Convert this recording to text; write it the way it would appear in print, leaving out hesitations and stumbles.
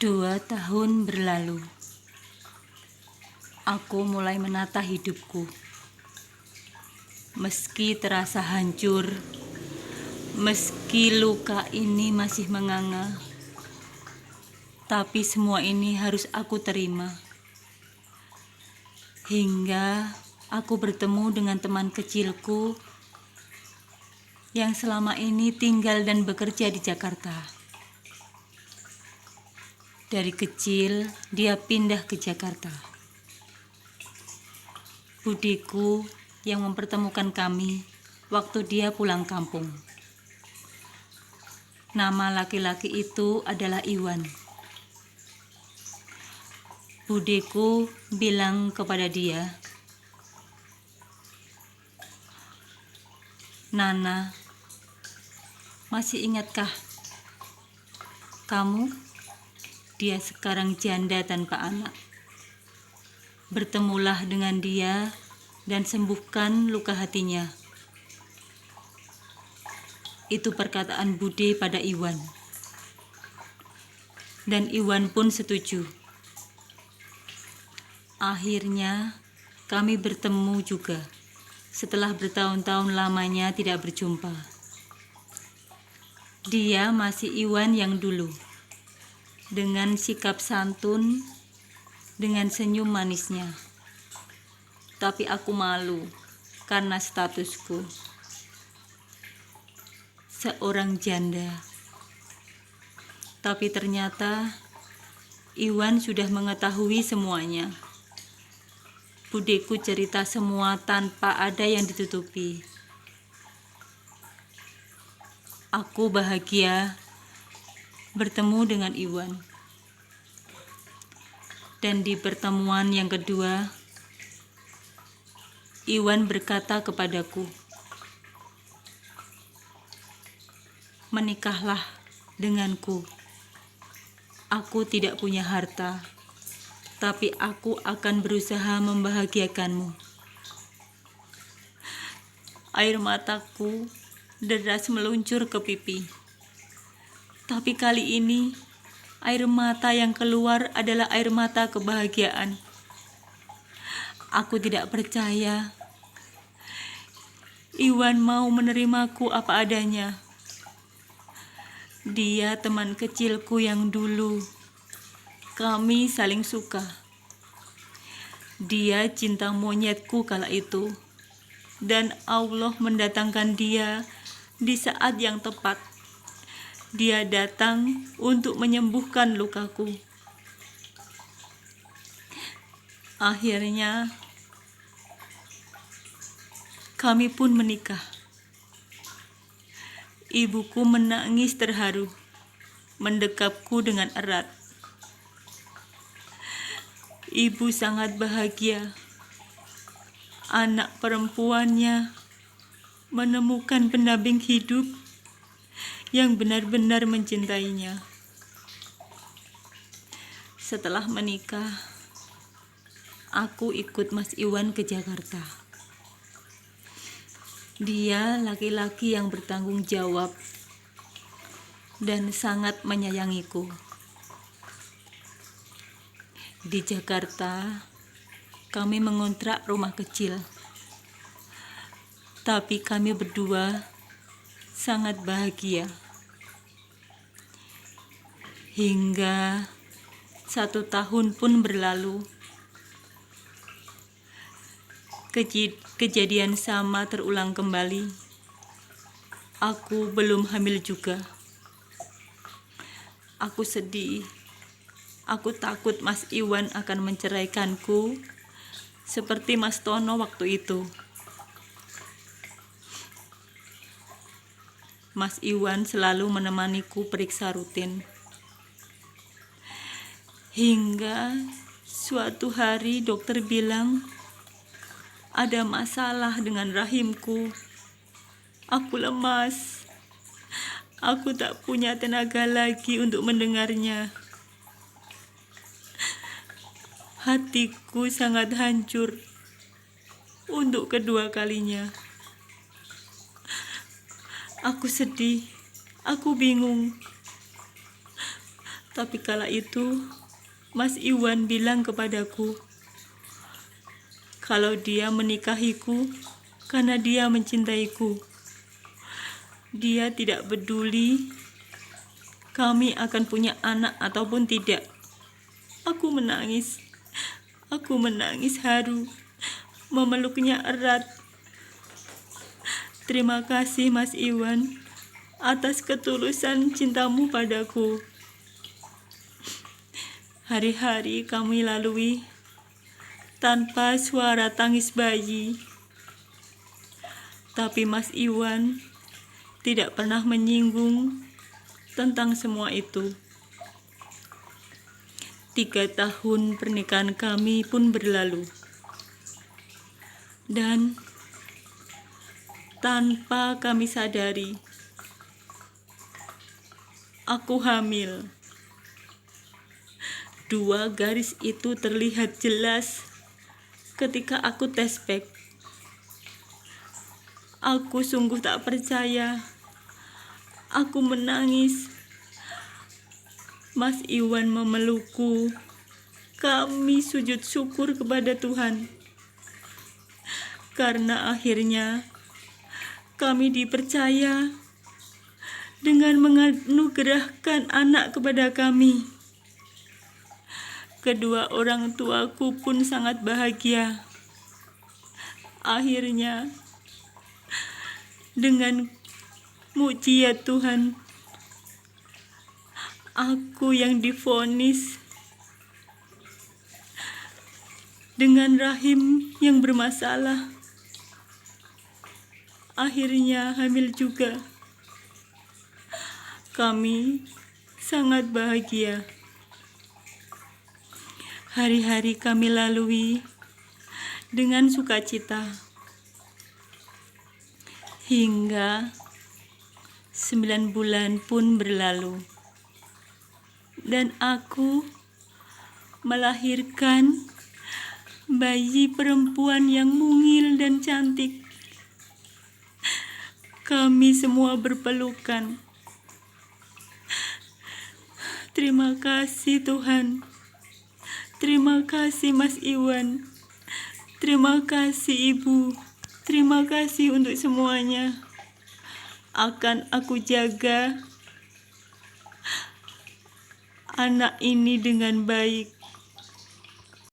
2 tahun berlalu, aku mulai menata hidupku. Meski terasa hancur, meski luka ini masih menganga, tapi semua ini harus aku terima. Hingga aku bertemu dengan teman kecilku yang selama ini tinggal dan bekerja di Jakarta. Dari kecil, dia pindah ke Jakarta. Budiku yang mempertemukan kami waktu dia pulang kampung. Nama laki-laki itu adalah Iwan. Budiku bilang kepada dia, "Nana, masih ingatkah kamu? Dia sekarang janda tanpa anak. Bertemulah dengan dia dan sembuhkan luka hatinya." Itu perkataan Bude pada Iwan. Dan Iwan pun setuju. Akhirnya kami bertemu juga setelah bertahun-tahun lamanya tidak berjumpa. Dia masih Iwan yang dulu, dengan sikap santun, dengan senyum manisnya. Tapi aku malu karena statusku seorang janda. Tapi ternyata Iwan sudah mengetahui semuanya. Budeku cerita semua tanpa ada yang ditutupi. Aku bahagia bertemu dengan Iwan. Dan di pertemuan yang kedua, Iwan berkata kepadaku, "Menikahlah denganku. Aku tidak punya harta, tapi aku akan berusaha membahagiakanmu." Air mataku deras meluncur ke pipi. Tapi kali ini, air mata yang keluar adalah air mata kebahagiaan. Aku tidak percaya Iwan mau menerimaku apa adanya. Dia teman kecilku yang dulu. Kami saling suka. Dia cinta monyetku kala itu. Dan Allah mendatangkan dia di saat yang tepat. Dia datang untuk menyembuhkan lukaku. Akhirnya, kami pun menikah. Ibuku menangis terharu, mendekapku dengan erat. Ibu sangat bahagia. Anak perempuannya menemukan pendamping hidup yang benar-benar mencintainya. Setelah menikah, aku ikut Mas Iwan ke Jakarta. Dia laki-laki yang bertanggung jawab dan sangat menyayangiku. Di Jakarta, kami mengontrak rumah kecil. Tapi kami berdua sangat bahagia. Hingga 1 tahun pun berlalu. Kejadian sama terulang kembali. Aku belum hamil juga. Aku sedih. Aku takut Mas Iwan akan menceraikanku seperti Mas Tono waktu itu. Mas Iwan selalu menemaniku periksa rutin. Hingga suatu hari dokter bilang ada masalah dengan rahimku. Aku lemas. Aku tak punya tenaga lagi untuk mendengarnya. Hatiku sangat hancur untuk kedua kalinya. Aku sedih, aku bingung. Tapi kala itu Mas Iwan bilang kepadaku kalau dia menikahiku karena dia mencintaiku. Dia tidak peduli kami akan punya anak ataupun tidak. Aku menangis haru, memeluknya erat. Terima kasih Mas Iwan atas ketulusan cintamu padaku. Hari-hari kami lalui tanpa suara tangis bayi. Tapi Mas Iwan tidak pernah menyinggung tentang semua itu. 3 tahun pernikahan kami pun berlalu. Dan tanpa kami sadari, aku hamil. 2 garis itu terlihat jelas ketika aku tes pack. Aku sungguh tak percaya. Aku menangis. Mas Iwan memelukku. Kami sujud syukur kepada Tuhan. Karena akhirnya kami dipercaya dengan menganugerahkan anak kepada kami. Kedua orang tuaku pun sangat bahagia. Akhirnya, dengan mukjizat Tuhan, aku yang divonis dengan rahim yang bermasalah, akhirnya hamil juga. Kami sangat bahagia. Hari-hari kami lalui dengan sukacita. Hingga 9 bulan pun berlalu. Dan aku melahirkan bayi perempuan yang mungil dan cantik. Kami semua berpelukan. Terima kasih Tuhan. Terima kasih Mas Iwan. Terima kasih Ibu. Terima kasih untuk semuanya. Akan aku jaga anak ini dengan baik.